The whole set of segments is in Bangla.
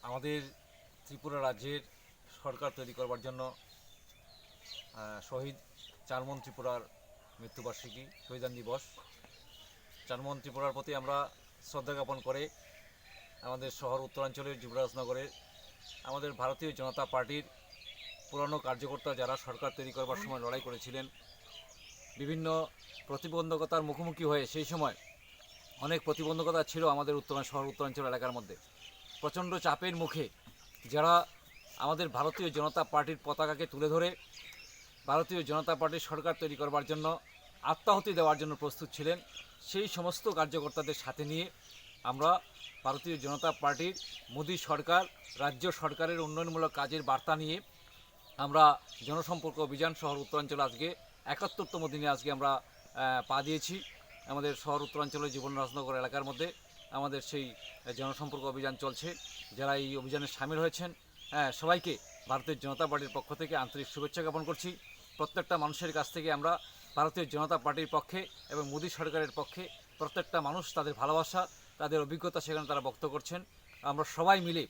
আমাদের ত্রিপুরা রাজ্যের সরকার তৈরি করবার জন্য শহীদ চারমন ত্রিপুরার মৃত্যুবার্ষিকী শহীদান দিবস। চারমন ত্রিপুরার প্রতি আমরা শ্রদ্ধা জ্ঞাপন করে আমাদের শহর উত্তরাঞ্চলের যুবরাজনগরের আমাদের ভারতীয় জনতা পার্টির পুরানো কার্যকর্তা যারা সরকার তৈরি করবার সময় লড়াই করেছিলেন, বিভিন্ন প্রতিবন্ধকতার মুখোমুখি হয়ে সেই সময় অনেক প্রতিবন্ধকতা ছিল আমাদের শহর উত্তরাঞ্চল এলাকার মধ্যে। প্রচণ্ড চাপের মুখে যারা আমাদের ভারতীয় জনতা পার্টির পতাকাকে তুলে ধরে ভারতীয় জনতা পার্টির সরকার তৈরি করবার জন্য আত্মাহুতি দেওয়ার জন্য প্রস্তুত ছিলেন, সেই সমস্ত কার্যকর্তাদের সাথে নিয়ে আমরা ভারতীয় জনতা পার্টির মোদী সরকার, রাজ্য সরকারের উন্নয়নমূলক কাজের বার্তা নিয়ে আমরা জনসম্পর্ক অভিযান শহর উত্তরাঞ্চলে আজকে ৭১তম দিনে আজকে আমরা পা দিয়েছি। আমাদের শহর উত্তরাঞ্চলের জীবনরাজনগর এলাকার মধ্যে আমাদের সেই জনসম্পর্ক অভিযান চলছে। যারা এই অভিযানে সামিল হয়েছেন সবাইকে ভারতীয় জনতা পার্টির পক্ষ থেকে আন্তরিক শুভেচ্ছা জ্ঞাপন করছি। প্রত্যেকটা মানুষের কাছ থেকে আমরা ভারতীয় জনতা পার্টির পক্ষে এবং মোদী সরকারের পক্ষে প্রত্যেকটা মানুষ তাদের ভালোবাসা, তাদের অভিজ্ঞতা সেখানে তারা ব্যক্ত করছেন। আমরা সবাই মিলে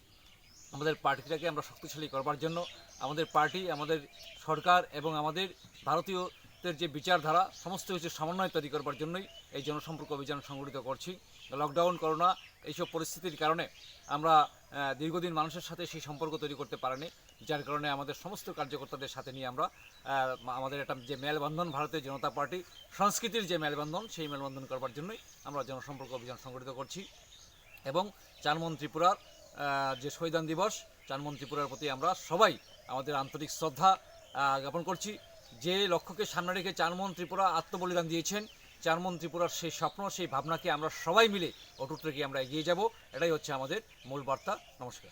আমাদের পার্টিটাকে আমরা শক্তিশালী করবার জন্য আমাদের পার্টি, আমাদের সরকার এবং আমাদের ভারতীয়দের যে বিচারধারা সমস্ত কিছু সমন্বয় তৈরি করবার জন্যই এই জনসম্পর্ক অভিযান সংগঠিত করছি। লকডাউন, করোনা এইসব পরিস্থিতির কারণে আমরা দীর্ঘদিন মানুষের সাথে সেই সম্পর্ক তৈরি করতে পারিনি, যার কারণে আমাদের সমস্ত কার্যকর্তাদের সাথে নিয়ে আমরা আমাদের একটা যে মেলবন্ধন, ভারতীয় জনতা পার্টি সংস্কৃতির যে মেলবন্ধন, সেই মেলবন্ধন করবার জন্যই আমরা জনসম্পর্ক অভিযান সংগঠিত করছি। এবং চারমন ত্রিপুরার যে শহীদান দিবস, চারমন ত্রিপুরার প্রতি আমরা সবাই আমাদের আন্তরিক শ্রদ্ধা জ্ঞাপন করছি। যে লক্ষ্যকে সামনে রেখে চারমন ত্রিপুরা আত্মবলিদান দিয়েছেন, চারমন ত্রিপুরার সেই স্বপ্ন, সেই ভাবনাকে আমরা সবাই মিলে অটুট রেখে আমরা এগিয়ে যাব, এটাই হচ্ছে আমাদের মূল বার্তা। নমস্কার।